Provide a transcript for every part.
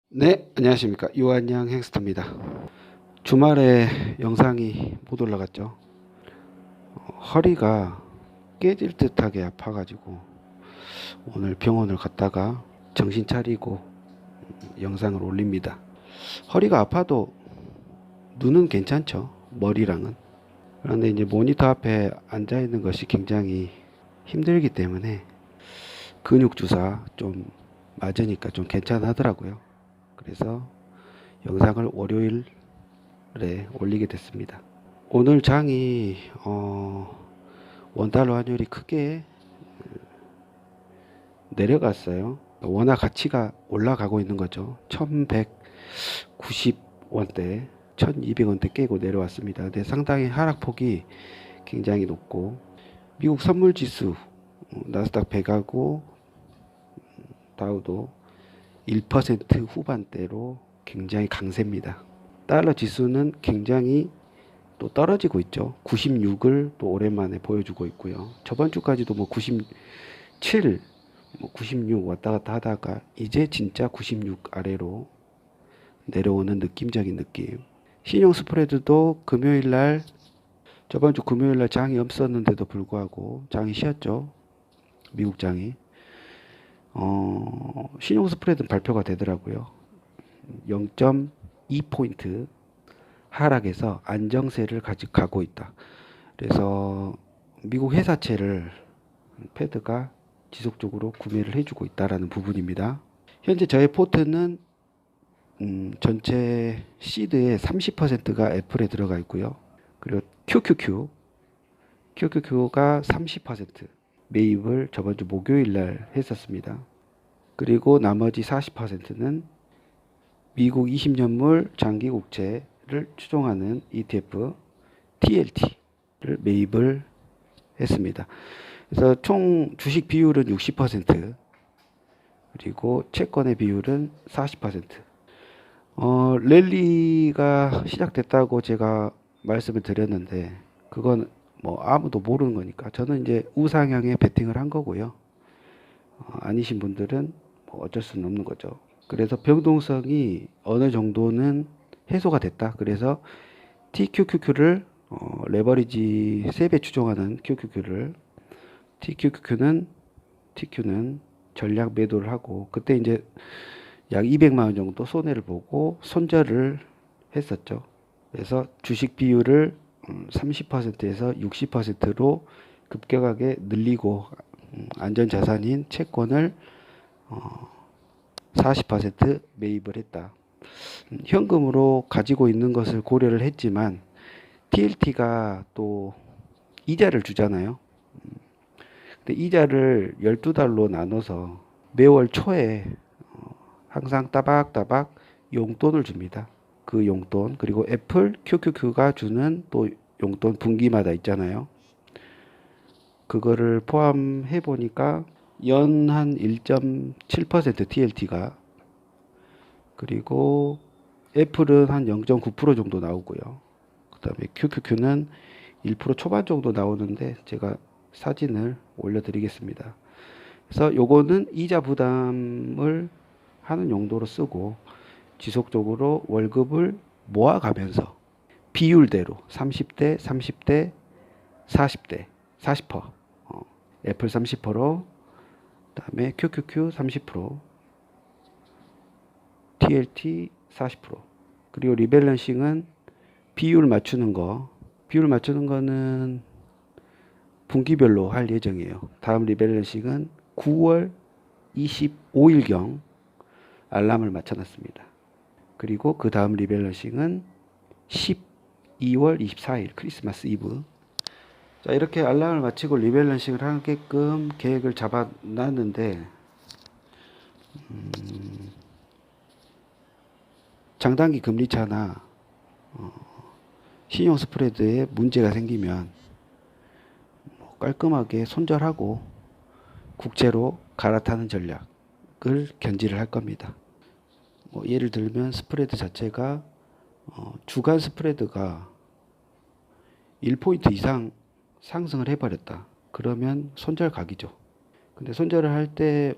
네, 안녕하십니까. 유한양 행스터입니다. 주말에 영상이 못 올라갔죠. 허리가 깨질 듯하게 아파가지고 오늘 병원을 갔다가 정신 차리고 영상을 올립니다. 허리가 아파도 눈은 괜찮죠. 머리랑은. 그런데 이제 모니터 앞에 앉아 있는 것이 굉장히 힘들기 때문에 근육 주사 좀 맞으니까 좀 괜찮하더라고요. 그래서 영상을 월요일에 올리게 됐습니다. 오늘 장이 원달러 환율이 크게 내려갔어요. 워낙 가치가 올라가고 있는 거죠. 1190원대, 1200원대 깨고 내려왔습니다. 근데 상당히 하락폭이 굉장히 높고 미국 선물 지수 나스닥 100하고 다우도 1% 후반대로 굉장히 강세입니다. 달러 지수는 굉장히 또 떨어지고 있죠. 96을 또 오랜만에 보여주고 있고요. 저번 주까지도 뭐 97, 뭐 96 왔다 갔다 하다가 이제 진짜 96 아래로 내려오는 느낌적인 느낌. 신용 스프레드도 금요일 날, 저번 주 금요일 날 장이 없었는데도 불구하고 장이 쉬었죠. 미국 장이. 신용 스프레드는 발표가 되더라고요. 0.2포인트 하락해서 안정세를 가고 있다. 그래서 미국 회사채를 패드가 지속적으로 구매를 해주고 있다라는 부분입니다. 현재 저의 포트는 전체 시드의 30%가 애플에 들어가 있고요. 그리고 QQQ가 30% 매입을 저번 주 목요일 날 했었습니다. 그리고 나머지 40%는 미국 20년물 장기 국채를 추종하는 ETF TLT를 매입을 했습니다. 그래서 총 주식 비율은 60%, 그리고 채권의 비율은 40%. 랠리가 시작됐다고 제가 말씀을 드렸는데 그건 뭐 아무도 모르는 거니까 저는 이제 우상향에 베팅을 한 거고요. 아니신 분들은 뭐 어쩔 수는 없는 거죠. 그래서 변동성이 어느 정도는 해소가 됐다. 그래서 TQQQ를 레버리지 3배 추종하는 QQQ를 TQ는 전략 매도를 하고 그때 이제 약 200만 원 정도 손해를 보고 손절을 했었죠. 그래서 주식 비율을 30%에서 60%로 급격하게 늘리고 안전 자산인 채권을 40% 매입을 했다. 현금으로 가지고 있는 것을 고려를 했지만 TLT가 또 이자를 주잖아요. 근데 이자를 12달로 나눠서 매월 초에 항상 따박따박 용돈을 줍니다. 그 용돈, 그리고 애플 QQQ가 주는 또 용돈 분기마다 있잖아요. 그거를 포함해 보니까 연 한 1.7% TLT가, 그리고 애플은 한 0.9% 정도 나오고요. 그 다음에 QQQ는 1% 초반 정도 나오는데 제가 사진을 올려드리겠습니다. 그래서 요거는 이자 부담을 하는 용도로 쓰고 지속적으로 월급을 모아가면서 비율대로 30대, 30대, 40대, 40%, 애플 30%, 그다음에 QQQ 30%, TLT 40%, 그리고 리밸런싱은 비율 맞추는 거는 분기별로 할 예정이에요. 다음 리밸런싱은 9월 25일경 알람을 맞춰놨습니다. 그리고 그 다음 리밸런싱은 12월 24일 크리스마스 이브. 자, 이렇게 알람을 맞추고 리밸런싱을 하게끔 계획을 잡아놨는데 장단기 금리차나 신용 스프레드에 문제가 생기면 깔끔하게 손절하고 국채로 갈아타는 전략을 견지를 할 겁니다. 뭐 예를 들면 스프레드 자체가 주간 스프레드가 1포인트 이상 상승을 해버렸다. 그러면 손절 각이죠. 근데 손절을 할 때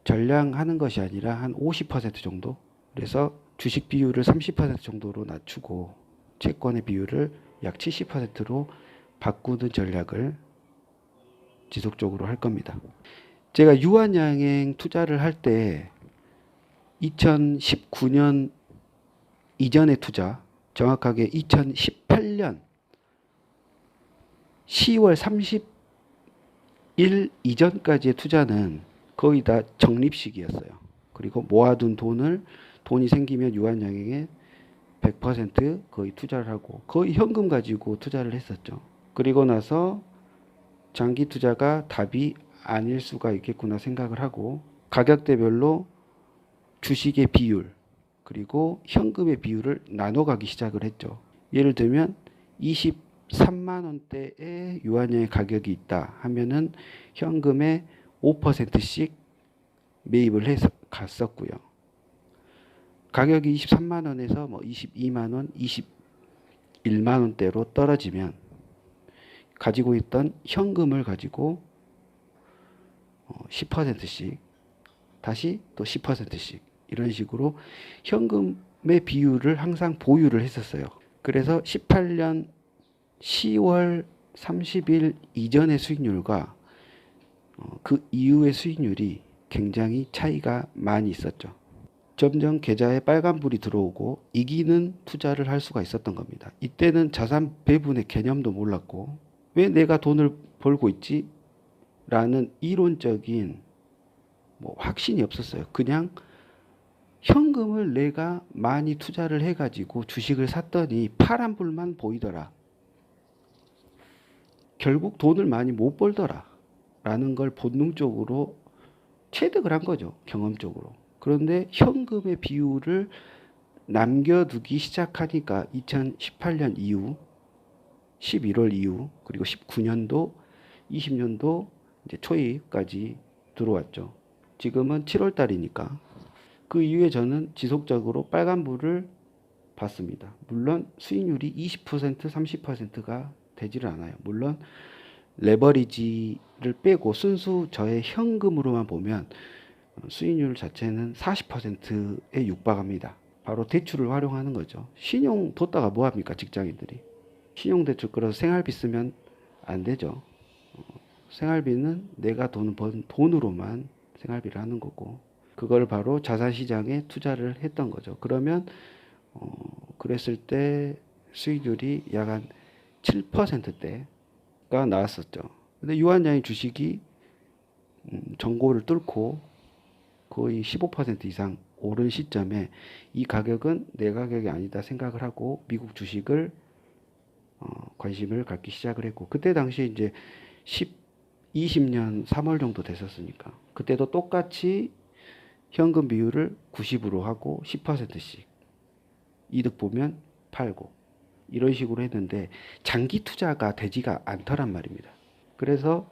전량하는 것이 아니라 한 50% 정도 그래서 주식 비율을 30% 정도로 낮추고 채권의 비율을 약 70%로 바꾸는 전략을 지속적으로 할 겁니다. 제가 유한양행 투자를 할 때 2019년 이전의 투자, 정확하게 2018년 10월 30일 이전까지의 투자는 거의 다 적립식이었어요. 그리고 모아둔 돈이 생기면 유한양행에 100% 거의 투자를 하고 거의 현금 가지고 투자를 했었죠. 그리고 나서 장기 투자가 답이 아닐 수가 있겠구나 생각을 하고 가격대별로 주식의 비율 그리고 현금의 비율을 나눠가기 시작을 했죠. 예를 들면 23만 원대의 유한양의 가격이 있다 하면은 현금에 5%씩 매입을 해서 갔었고요. 가격이 23만 원에서 22만 원, 21만 원대로 떨어지면 가지고 있던 현금을 가지고 10%씩 다시 또 10%씩 이런 식으로 현금의 비율을 항상 보유를 했었어요. 그래서 18년 10월 30일 이전의 수익률과 그 이후의 수익률이 굉장히 차이가 많이 있었죠. 점점 계좌에 빨간불이 들어오고 이기는 투자를 할 수가 있었던 겁니다. 이때는 자산 배분의 개념도 몰랐고 왜 내가 돈을 벌고 있지? 라는 이론적인 확신이 없었어요. 그냥 현금을 내가 많이 투자를 해가지고 주식을 샀더니 파란불만 보이더라. 결국 돈을 많이 못 벌더라. 라는 걸 본능적으로 체득을 한 거죠. 경험적으로. 그런데 현금의 비율을 남겨두기 시작하니까 2018년 이후 11월 이후 그리고 19년도 20년도 이제 초입까지 들어왔죠. 지금은 7월 달이니까 그 이후에 저는 지속적으로 빨간불을 봤습니다. 물론 수익률이 20% 30%가 되지를 않아요. 물론 레버리지를 빼고 순수 저의 현금으로만 보면 수익률 자체는 40%에 육박합니다. 바로 대출을 활용하는 거죠. 신용 뒀다가 뭐합니까 직장인들이. 신용대출 끌어서 생활비 쓰면 안 되죠. 생활비는 내가 돈 번 돈으로만 생활비를 하는 거고 그걸 바로 자산시장에 투자를 했던 거죠. 그러면 그랬을 때 수익률이 약 한 7%대가 나왔었죠. 근데 유한양의 주식이 전고를 뚫고 거의 15% 이상 오른 시점에 이 가격은 내 가격이 아니다 생각을 하고 미국 주식을 관심을 갖기 시작을 했고 그때 당시 이제 20년 3월 정도 됐었으니까 그때도 똑같이 현금 비율을 90으로 하고 10%씩 이득 보면 팔고 이런 식으로 했는데 장기 투자가 되지가 않더란 말입니다. 그래서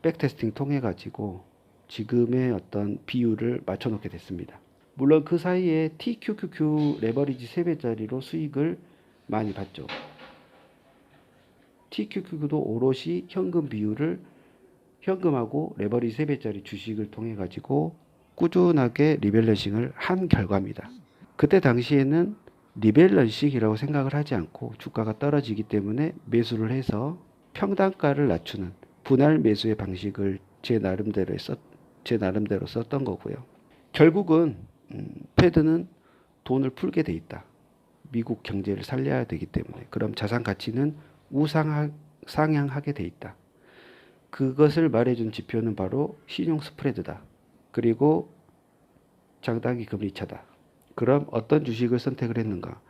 백테스팅 통해 가지고 지금의 어떤 비율을 맞춰 놓게 됐습니다. 물론 그 사이에 TQQQ 레버리지 3배짜리로 수익을 많이 봤죠. TQQQ도 오롯이 현금 비율을 현금하고 레버리지 3배짜리 주식을 통해 가지고 꾸준하게 리밸런싱을 한 결과입니다. 그때 당시에는 리밸런싱이라고 생각을 하지 않고 주가가 떨어지기 때문에 매수를 해서 평단가를 낮추는 분할 매수의 방식을 제 나름대로 썼던 거고요. 결국은 패드는 돈을 풀게 돼 있다. 미국 경제를 살려야 되기 때문에 그럼 자산 가치는 상향하게 돼 있다. 그것을 말해준 지표는 바로 신용 스프레드다. 그리고 장단기 금리차다. 그럼 어떤 주식을 선택을 했는가?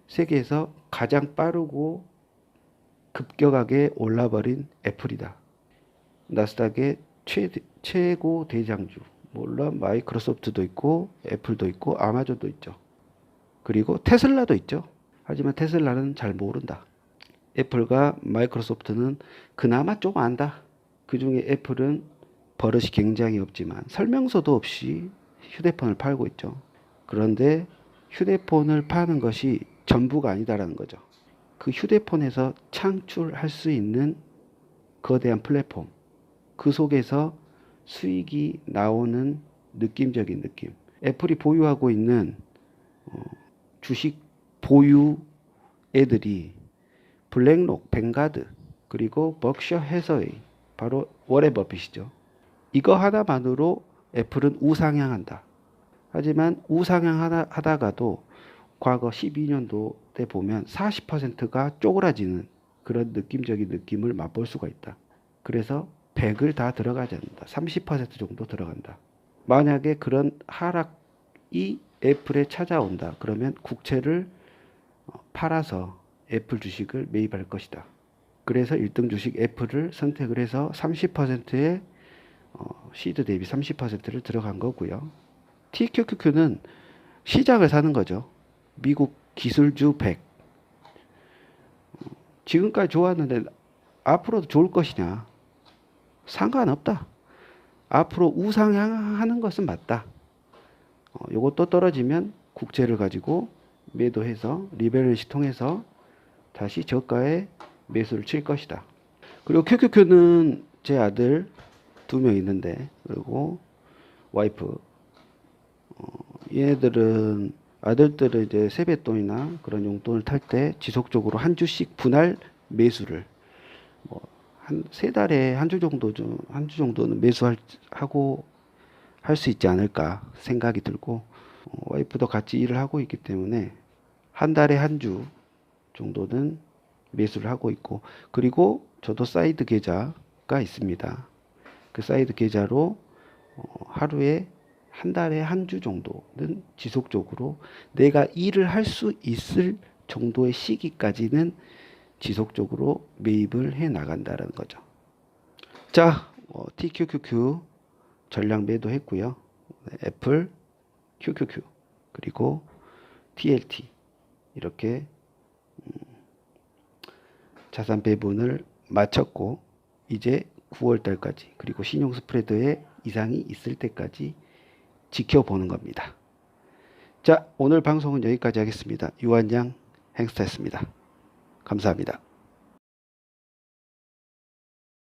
세계에서 가장 빠르고 급격하게 올라버린 애플이다. 나스닥의 최고 대장주. 물론 마이크로소프트도 있고 애플도 있고 아마존도 있죠. 그리고 테슬라도 있죠. 하지만 테슬라는 잘 모른다. 애플과 마이크로소프트는 그나마 좀 안다. 그중에 애플은 버릇이 굉장히 없지만 설명서도 없이 휴대폰을 팔고 있죠. 그런데 휴대폰을 파는 것이 전부가 아니다라는 거죠. 그 휴대폰에서 창출할 수 있는 거대한 플랫폼, 그 속에서 수익이 나오는 느낌적인 느낌. 애플이 보유하고 있는 주식 보유 애들이 블랙록, 뱅가드, 그리고 버크셔 해서웨이, 바로 워렌 버핏이죠. 이거 하나만으로 애플은 우상향한다. 하지만 우상향하다가도 과거 12년도 때 보면 40%가 쪼그라지는 그런 느낌적인 느낌을 맛볼 수가 있다. 그래서 100을 다 들어가지 않는다. 30% 정도 들어간다. 만약에 그런 하락이 애플에 찾아온다. 그러면 국채를 팔아서 애플 주식을 매입할 것이다. 그래서 1등 주식 애플을 선택을 해서 30%의 시드 대비 30%를 들어간 거고요. TQQQ는 시장을 사는 거죠. 미국 기술주 100. 지금까지 좋았는데 앞으로도 좋을 것이냐? 상관없다. 앞으로 우상향하는 것은 맞다. 요것도 떨어지면 국채를 가지고 매도해서 리밸런스 통해서 다시 저가에 매수를 칠 것이다. 그리고 QQQ는 제 아들 2명 있는데, 그리고 와이프, 얘네들은 아들들은 이제 세뱃돈이나 그런 용돈을 탈 때 지속적으로 한 주씩 분할 매수를 한 3달에 한 주 정도는 매수하고 할 수 있지 않을까 생각이 들고, 와이프도 같이 일을 하고 있기 때문에 한 달에 한 주 정도는 매수를 하고 있고, 그리고 저도 사이드 계좌가 있습니다. 그 사이드 계좌로 하루에 한 달에 한 주 정도는 지속적으로 내가 일을 할 수 있을 정도의 시기까지는 지속적으로 매입을 해 나간다는 거죠. 자, TQQQ 전량 매도했고요. 애플, QQQ, 그리고 TLT 이렇게 자산 배분을 마쳤고, 이제 9월 달까지, 그리고 신용 스프레드에 이상이 있을 때까지 지켜보는 겁니다. 자, 오늘 방송은 여기까지 하겠습니다. 유한양 행스타였습니다. 감사합니다.